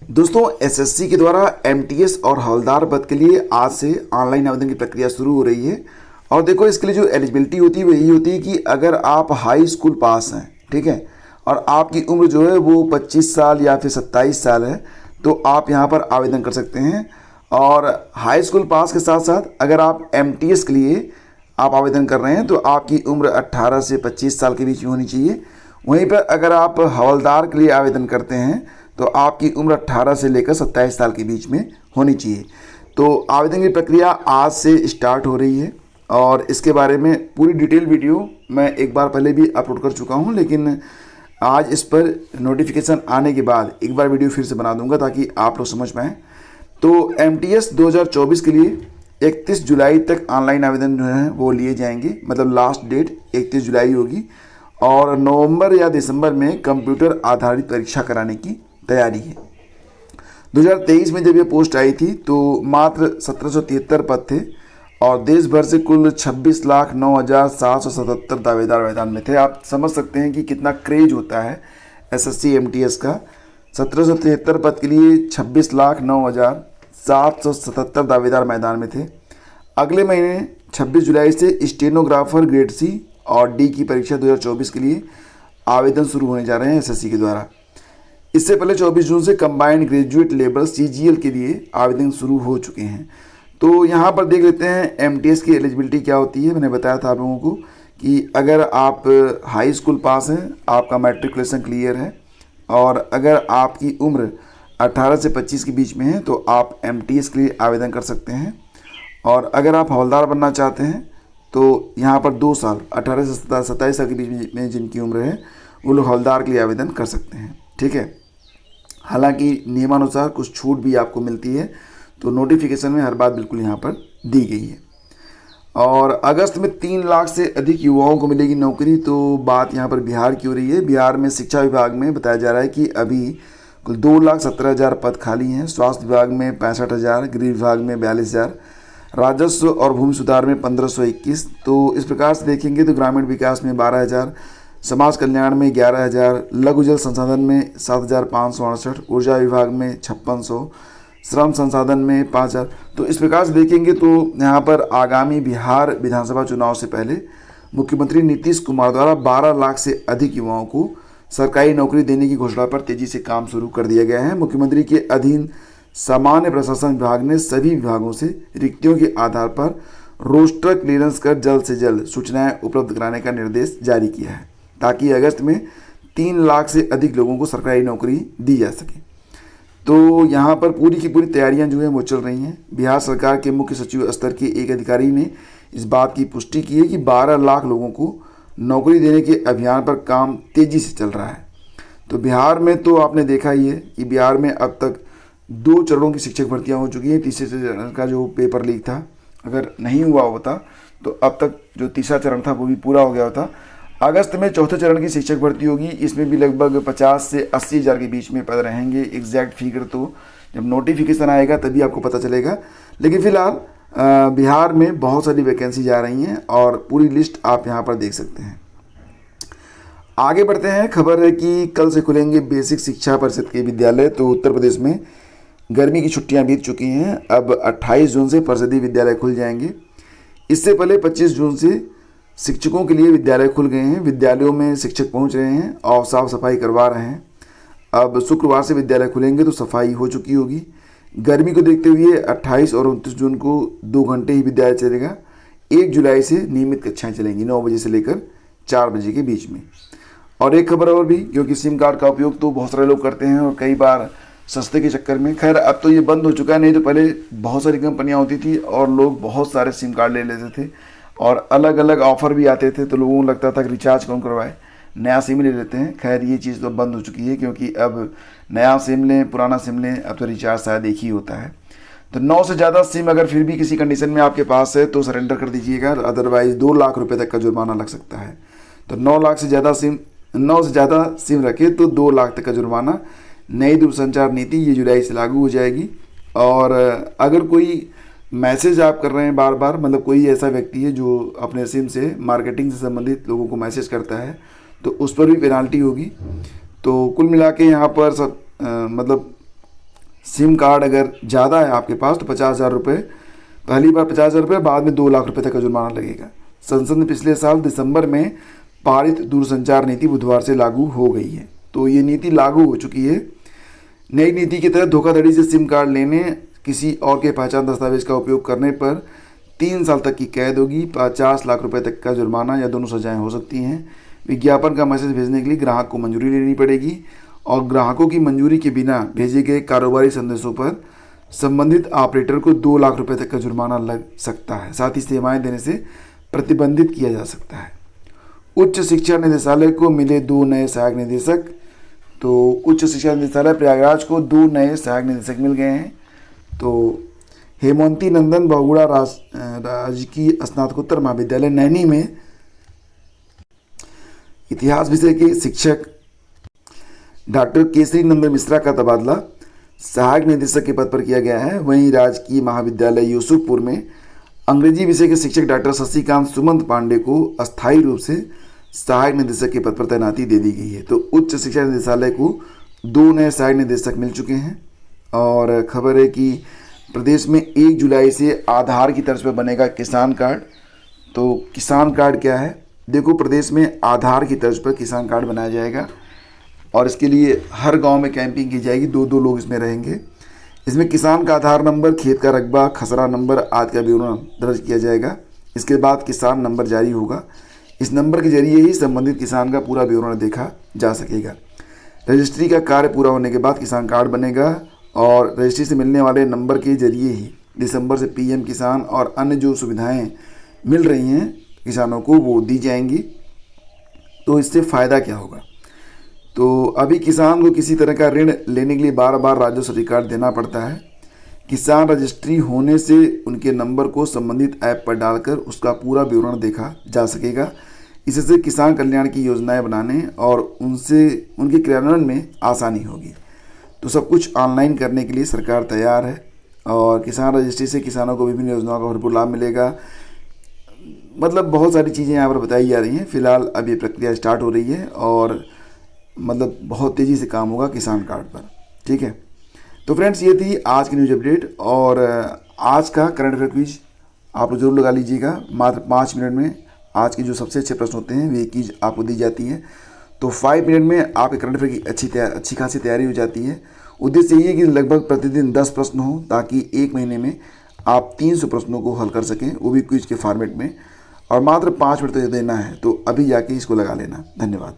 दोस्तों, एसएससी के द्वारा एमटीएस और हवलदार पद के लिए आज से ऑनलाइन आवेदन की प्रक्रिया शुरू हो रही है। और देखो, इसके लिए जो एलिजिबिलिटी होती है वो यही होती है कि अगर आप हाई स्कूल पास हैं, ठीक है, और आपकी उम्र जो है वो 25 साल या फिर 27 साल है, तो आप यहाँ पर आवेदन कर सकते हैं। और हाई स्कूल पास के साथ साथ अगर आप एमटीएस के लिए आप आवेदन कर रहे हैं तो आपकी उम्र 18 से 25 साल के बीच में होनी चाहिए। वहीं पर अगर आप हवलदार के लिए आवेदन करते हैं तो आपकी उम्र 18 से लेकर 27 साल के बीच में होनी चाहिए। तो आवेदन की प्रक्रिया आज से स्टार्ट हो रही है और इसके बारे में पूरी डिटेल वीडियो मैं एक बार पहले भी अपलोड कर चुका हूं, लेकिन आज इस पर नोटिफिकेशन आने के बाद एक बार वीडियो फिर से बना दूंगा ताकि आप लोग समझ पाएँ। तो एमटीएस 2024 के लिए 31 जुलाई तक ऑनलाइन आवेदन जो है वो लिए जाएंगे, मतलब लास्ट डेट 31 जुलाई होगी। और नवंबर या दिसंबर में कंप्यूटर आधारित परीक्षा कराने की तैयारी है। 2023 में जब ये पोस्ट आई थी तो मात्र 1773 पद थे और देश भर से कुल 26,09,777 दावेदार मैदान में थे। आप समझ सकते हैं कि कितना क्रेज होता है एसएससी एमटीएस का। 1773 पद के लिए 26,09,777 दावेदार मैदान में थे। अगले महीने 26 जुलाई से स्टेनोग्राफर ग्रेड सी और डी की परीक्षा 2024 के लिए आवेदन शुरू होने जा रहे हैं एसएससी के द्वारा। इससे पहले 24 जून से कंबाइंड ग्रेजुएट लेवल सीजीएल के लिए आवेदन शुरू हो चुके हैं। तो यहाँ पर देख लेते हैं एमटीएस की एलिजिबिलिटी क्या होती है। मैंने बताया था आप लोगों को कि अगर आप हाई स्कूल पास हैं, आपका मैट्रिकुलेशन क्लियर है और अगर आपकी उम्र 18 से 25 के बीच में है तो आप एमटीएस के लिए आवेदन कर सकते हैं। और अगर आप हवलदार बनना चाहते हैं तो यहाँ पर 2 साल 18 से 27 साल के बीच में जिनकी उम्र है वो लोग हवलदार के लिए आवेदन कर सकते हैं, ठीक है। हालांकि नियमानुसार कुछ छूट भी आपको मिलती है, तो नोटिफिकेशन में हर बात बिल्कुल यहाँ पर दी गई है। और अगस्त में 3 लाख से अधिक युवाओं को मिलेगी नौकरी। तो बात यहाँ पर बिहार की हो रही है। बिहार में शिक्षा विभाग में बताया जा रहा है कि अभी कुल 2,17,000 पद खाली हैं। स्वास्थ्य विभाग में 65,000, गृह विभाग में 42,000, राजस्व और भूमि सुधार में 1521। तो इस प्रकार से देखेंगे तो ग्रामीण विकास में 12,000, समाज कल्याण में 11,000, लघु जल संसाधन में 7,568, ऊर्जा विभाग में 5600, श्रम संसाधन में 5,000। तो इस प्रकार से देखेंगे तो यहाँ पर आगामी बिहार विधानसभा चुनाव से पहले मुख्यमंत्री नीतीश कुमार द्वारा 12 लाख से अधिक युवाओं को सरकारी नौकरी देने की घोषणा पर तेजी से काम शुरू कर दिया गया है। मुख्यमंत्री के अधीन सामान्य प्रशासन विभाग ने सभी विभागों से रिक्तियों के आधार पर रोस्टर क्लियरेंस कर जल्द से जल्द सूचनाएं उपलब्ध कराने का निर्देश जारी किया है ताकि अगस्त में 3 लाख से अधिक लोगों को सरकारी नौकरी दी जा सके। तो यहाँ पर पूरी की पूरी तैयारियां जो है वो चल रही हैं। बिहार सरकार के मुख्य सचिव स्तर के एक अधिकारी ने इस बात की पुष्टि की है कि 12 लाख लोगों को नौकरी देने के अभियान पर काम तेज़ी से चल रहा है। तो बिहार में तो आपने देखा ही है कि बिहार में अब तक 2 चरणों की शिक्षक भर्तियाँ हो चुकी हैं। तीसरे चरण का जो पेपर लीक था, अगर नहीं हुआ होता तो अब तक जो तीसरा चरण था वो भी पूरा हो गया होता। अगस्त में चौथे चरण की शिक्षक भर्ती होगी। इसमें भी लगभग 50 से 80 हज़ार के बीच में पद रहेंगे। एग्जैक्ट फिगर तो जब नोटिफिकेशन आएगा तभी आपको पता चलेगा। लेकिन फिलहाल बिहार में बहुत सारी वैकेंसी जा रही हैं और पूरी लिस्ट आप यहाँ पर देख सकते हैं। आगे बढ़ते हैं। खबर है कि कल से खुलेंगे बेसिक शिक्षा परिषद के विद्यालय। तो उत्तर प्रदेश में गर्मी की छुट्टियाँ बीत चुकी हैं। अब 28 जून से परिषदीय विद्यालय खुल जाएंगे। इससे पहले 25 जून से शिक्षकों के लिए विद्यालय खुल गए हैं। विद्यालयों में शिक्षक पहुंच रहे हैं और साफ सफाई करवा रहे हैं। अब शुक्रवार से विद्यालय खुलेंगे तो सफाई हो चुकी होगी। गर्मी को देखते हुए 28 और 29 जून को 2 घंटे ही विद्यालय चलेगा। 1 जुलाई से नियमित कक्षाएं चलेंगी 9 बजे से लेकर 4 बजे के बीच में। और एक खबर और भी, क्योंकि सिम कार्ड का उपयोग तो बहुत सारे लोग करते हैं और कई बार सस्ते के चक्कर में, खैर अब तो ये बंद हो चुका है, नहीं तो पहले बहुत सारी कंपनियाँ होती थी और लोग बहुत सारे सिम कार्ड ले लेते थे और अलग अलग ऑफ़र भी आते थे। तो लोगों को लगता था कि रिचार्ज कौन करवाए, नया सिम ले लेते हैं। खैर ये चीज़ तो बंद हो चुकी है, क्योंकि अब नया सिम लें पुराना सिम लें, अब तो रिचार्ज शायद एक ही होता है। तो 9 से ज़्यादा सिम अगर फिर भी किसी कंडीशन में आपके पास है तो सरेंडर कर दीजिएगा, अदरवाइज़ 2 लाख रुपये तक का जुर्माना लग सकता है। तो 9 से ज़्यादा सिम रखे तो 2 लाख तक का जुर्माना। नई दूरसंचार नीति ये जुलाई से लागू हो जाएगी। और अगर कोई मैसेज आप कर रहे हैं बार बार, मतलब कोई ऐसा व्यक्ति है जो अपने सिम से मार्केटिंग से संबंधित लोगों को मैसेज करता है, तो उस पर भी पेनाल्टी होगी। तो कुल मिला के यहाँ पर सब मतलब सिम कार्ड अगर ज़्यादा है आपके पास तो 50,000 रुपये, पहली बार 50,000 रुपये, बाद में 2 लाख रुपये तक का जुर्माना लगेगा। संसद ने पिछले साल दिसंबर में पारित दूरसंचार नीति बुधवार से लागू हो गई है। तो ये नीति लागू हो चुकी है। नई नीति के तहत धोखाधड़ी से सिम कार्ड लेने, किसी और के पहचान दस्तावेज का उपयोग करने पर 3 साल तक की कैद होगी, 50 लाख रुपए तक का जुर्माना या दोनों सजाएं हो सकती हैं। विज्ञापन का मैसेज भेजने के लिए ग्राहक को मंजूरी लेनी पड़ेगी और ग्राहकों की मंजूरी के बिना भेजे गए कारोबारी संदेशों पर संबंधित ऑपरेटर को 2 लाख रुपए तक का जुर्माना लग सकता है। साथ ही सेवाएं देने से प्रतिबंधित किया जा सकता है। उच्च शिक्षा निदेशालय को मिले 2 नए सहायक निदेशक। तो उच्च शिक्षा निदेशालय प्रयागराज को 2 नए सहायक निदेशक मिल गए हैं। तो हेमवंती नंदन बहुगुणा राजकीय स्नातकोत्तर महाविद्यालय नैनी में इतिहास विषय के शिक्षक डॉक्टर केसरी नंदन मिश्रा का तबादला सहायक निदेशक के पद पर किया गया है। वहीं राजकीय महाविद्यालय यूसुफपुर में अंग्रेजी विषय के शिक्षक डॉक्टर शशिकांत सुमंत पांडे को अस्थायी रूप से सहायक निदेशक के पद पर तैनाती दे दी गई है। तो उच्च शिक्षा निदेशालय को 2 नए सहायक निदेशक मिल चुके हैं। और खबर है कि प्रदेश में 1 जुलाई से आधार की तर्ज पर बनेगा किसान कार्ड। तो किसान कार्ड क्या है? देखो, प्रदेश में आधार की तर्ज पर किसान कार्ड बनाया जाएगा और इसके लिए हर गांव में कैंपिंग की जाएगी। 2-2 लोग इसमें रहेंगे। इसमें किसान का आधार नंबर, खेत का रकबा, खसरा नंबर आदि का विवरण दर्ज किया जाएगा। इसके बाद किसान नंबर जारी होगा। इस नंबर के जरिए ही संबंधित किसान का पूरा विवरण देखा जा सकेगा। रजिस्ट्री का कार्य पूरा होने के बाद किसान कार्ड बनेगा और रजिस्ट्री से मिलने वाले नंबर के जरिए ही दिसंबर से पीएम किसान और अन्य जो सुविधाएं मिल रही हैं किसानों को वो दी जाएंगी। तो इससे फ़ायदा क्या होगा? तो अभी किसान को किसी तरह का ऋण लेने के लिए बार-बार राजस्व रिकॉर्ड देना पड़ता है। किसान रजिस्ट्री होने से उनके नंबर को संबंधित ऐप पर डालकर उसका पूरा विवरण देखा जा सकेगा। इससे किसान कल्याण की योजनाएं बनाने और उनके क्रियान्वयन में आसानी होगी। तो सब कुछ ऑनलाइन करने के लिए सरकार तैयार है और किसान रजिस्ट्री से किसानों को विभिन्न योजनाओं का भरपूर लाभ मिलेगा। मतलब बहुत सारी चीज़ें यहाँ पर बताई जा रही हैं। फिलहाल अब ये प्रक्रिया स्टार्ट हो रही है और मतलब बहुत तेज़ी से काम होगा किसान कार्ड पर। ठीक है, तो फ्रेंड्स ये थी आज की न्यूज़ अपडेट और आज का करंट अफेयर क्विज आप लोग जरूर लगा लीजिएगा। मात्र 5 मिनट में आज के जो सबसे अच्छे प्रश्न होते हैं वे क्विज आपको दी जाती है। तो 5 मिनट में आपके करंट अफेयर की अच्छी खासी तैयारी हो जाती है। उद्देश्य ये है कि लगभग प्रतिदिन 10 प्रश्न हो ताकि 1 महीने में आप 300 प्रश्नों को हल कर सकें, वो भी क्विज के फॉर्मेट में। और मात्र 5 मिनट तो देना है, तो अभी जाके इसको लगा लेना। धन्यवाद।